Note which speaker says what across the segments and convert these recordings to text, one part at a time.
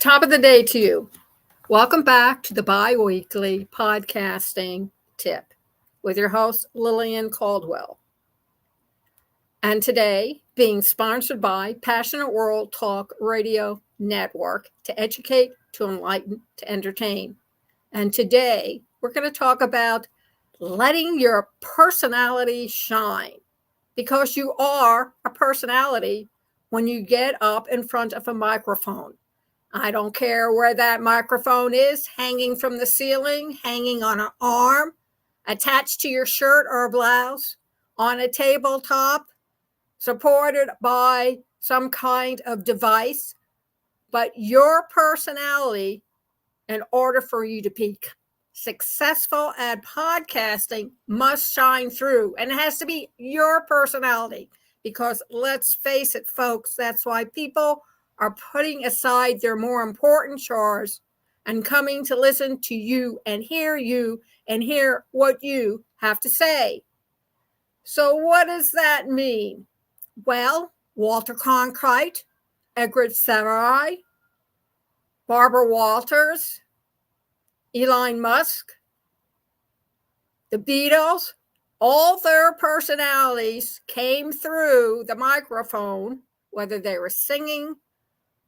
Speaker 1: Top of the day to you. Welcome back to the bi-weekly podcasting tip with your host, Lillian Caldwell. And today, being sponsored by Passionate World Talk Radio Network to educate, to enlighten, to entertain. And today, we're going to talk about letting your personality shine, because you are a personality when you get up in front of a microphone. I don't care where that microphone is, hanging from the ceiling, hanging on an arm, attached to your shirt or blouse, on a tabletop, supported by some kind of device. But your personality, in order for you to be successful at podcasting, must shine through. And it has to be your personality, because let's face it, folks, that's why people are putting aside their more important chores and coming to listen to you and hear what you have to say. So what does that mean? Well, Walter Cronkite, Edgar Sarai, Barbara Walters, Elon Musk, the Beatles, all their personalities came through the microphone, whether they were singing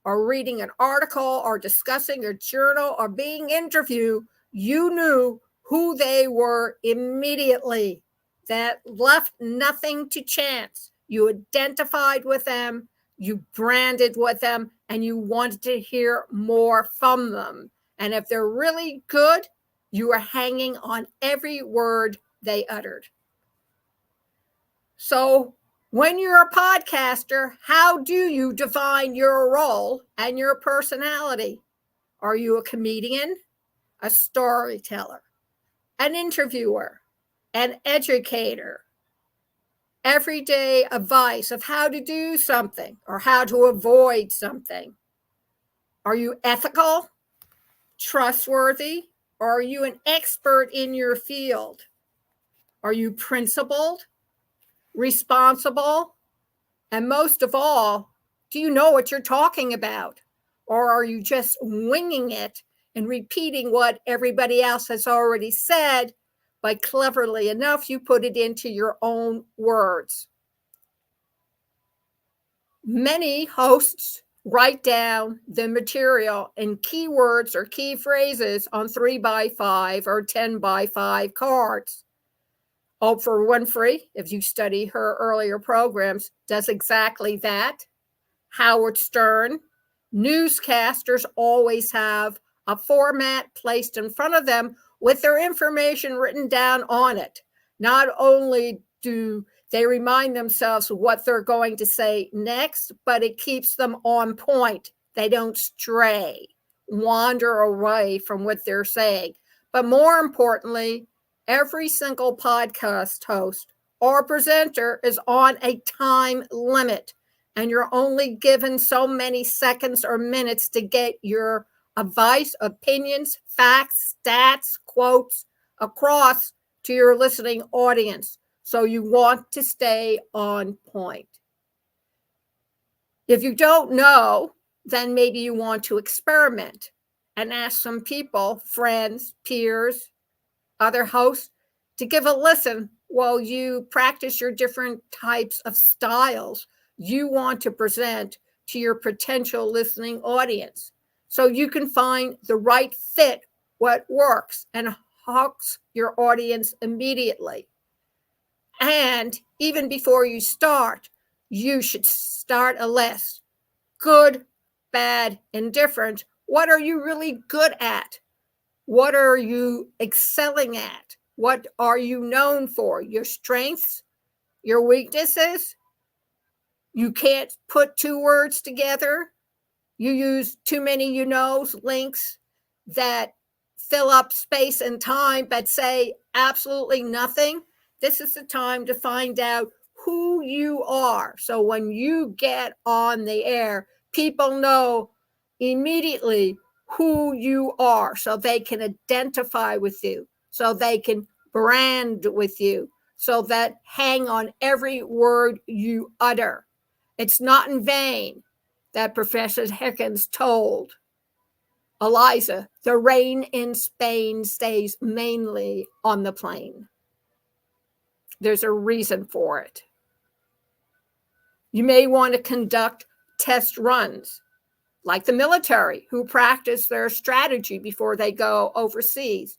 Speaker 1: or reading an article or discussing a journal or being interviewed. You knew who they were immediately. That left nothing to chance. You identified with them, you branded with them, and you wanted to hear more from them. And if they're really good, you are hanging on every word they uttered. So when you're a podcaster, how do you define your role and your personality? Are you a comedian, a storyteller, an interviewer, an educator? Everyday advice of how to do something or how to avoid something. Are you ethical, trustworthy, or are you an expert in your field? Are you principled, responsible? And most of all, do you know what you're talking about? Or are you just winging it and repeating what everybody else has already said, but cleverly enough, you put it into your own words? Many hosts write down the material in keywords or key phrases on 3x5 or 10x5 cards. Oprah Winfrey, if you study her earlier programs, does exactly that. Howard Stern. Newscasters always have a format placed in front of them with their information written down on it. Not only do they remind themselves what they're going to say next, but it keeps them on point. They don't stray, wander away from what they're saying. But more importantly, every single podcast host or presenter is on a time limit, and you're only given so many seconds or minutes to get your advice, opinions, facts, stats, quotes across to your listening audience. So you want to stay on point. If you don't know, then maybe you want to experiment and ask some people, friends, peers, other hosts, to give a listen while you practice your different types of styles you want to present to your potential listening audience, so you can find the right fit, what works and hooks your audience immediately. And even before you start, you should start a list. Good, bad, indifferent. What are you really good at? What are you excelling at? What are you known for? Your strengths, your weaknesses? You can't put two words together. You use too many you-knows, links that fill up space and time but say absolutely nothing. This is the time to find out who you are. So when you get on the air, people know immediately who you are, so they can identify with you, so they can brand with you, so that hang on every word you utter. It's not in vain that Professor Hickens told Eliza, the rain in Spain stays mainly on the plain. There's a reason for it. You may want to conduct test runs, like the military, who practice their strategy before they go overseas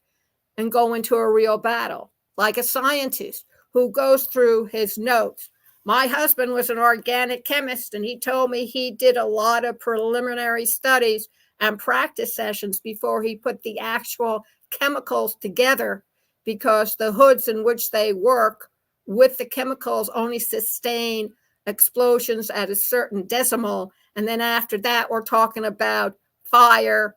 Speaker 1: and go into a real battle, like a scientist who goes through his notes. My husband was an organic chemist, and he told me he did a lot of preliminary studies and practice sessions before he put the actual chemicals together, because the hoods in which they work with the chemicals only sustain explosions at a certain decimal. And then after that, we're talking about fire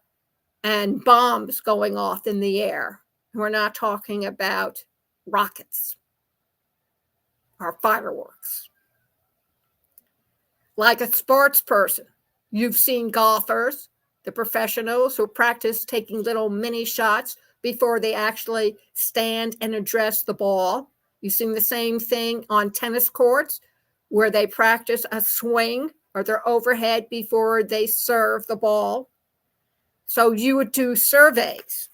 Speaker 1: and bombs going off in the air. We're not talking about rockets or fireworks. Like a sports person, you've seen golfers, the professionals who practice taking little mini shots before they actually stand and address the ball. You've seen the same thing on tennis courts, where they practice a swing or their overhead before they serve the ball. So you would do surveys.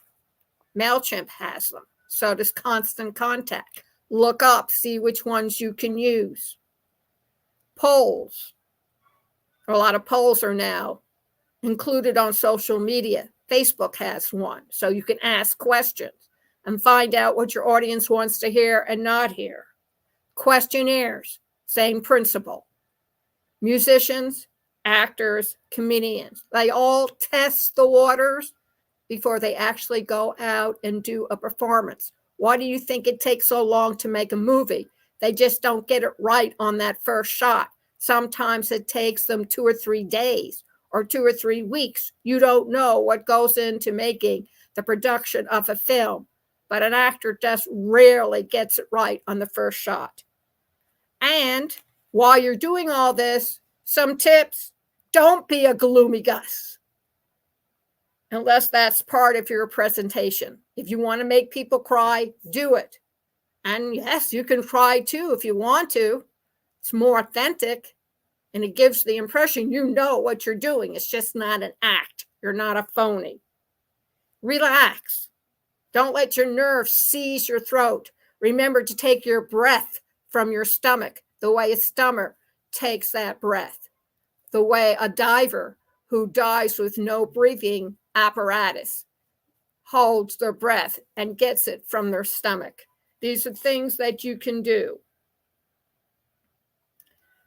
Speaker 1: MailChimp has them. So does Constant Contact. Look up, see which ones you can use. Polls. A lot of polls are now included on social media. Facebook has one. So you can ask questions and find out what your audience wants to hear and not hear. Questionnaires, same principle. Musicians, actors, comedians, they all test the waters before they actually go out and do a performance. Why do you think it takes so long to make a movie? They just don't get it right on that first shot. Sometimes it takes them 2 or 3 days or 2 or 3 weeks. You don't know what goes into making the production of a film, but an actor just rarely gets it right on the first shot. And while you're doing all this, some tips: don't be a gloomy Gus, unless that's part of your presentation. If you want to make people cry, do it. And yes, you can cry too if you want to. It's more authentic, and it gives the impression you know what you're doing. It's just not an act. You're not a phony. Relax. Don't let your nerves seize your throat. Remember to take your breath from your stomach, the way a stomach takes that breath, the way a diver who dives with no breathing apparatus holds their breath and gets it from their stomach. These are things that you can do.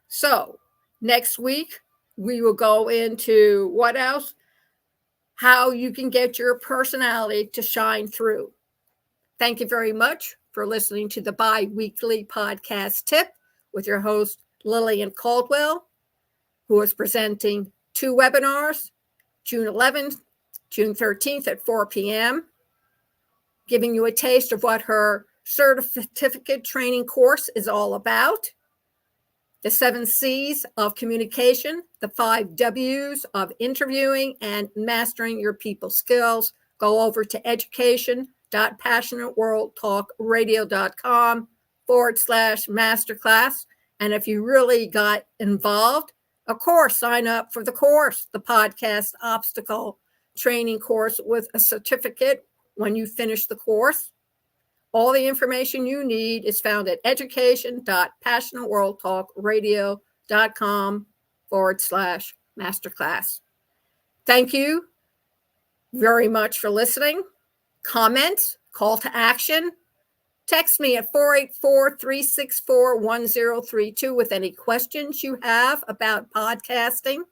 Speaker 1: So next week, we will go into what else? How you can get your personality to shine through. Thank you very much for listening to the bi-weekly podcast tip with your host, Lillian Caldwell, who is presenting 2 webinars, June 11th, June 13th at 4 p.m., giving you a taste of what her certificate training course is all about. The 7 C's of communication, the 5 W's of interviewing and mastering your people skills. Go over to education.passionateworldtalkradio.com/masterclass. And if you really got involved, of course, sign up for the course, the podcast obstacle training course, with a certificate when you finish the course. All the information you need is found at education.passionateworldtalkradio.com/masterclass. Thank you very much for listening. Comments, call to action. Text me at 484-364-1032 with any questions you have about podcasting,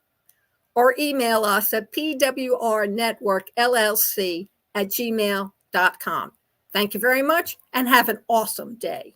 Speaker 1: or email us at pwrnetworkllc@gmail.com. Thank you very much, and have an awesome day.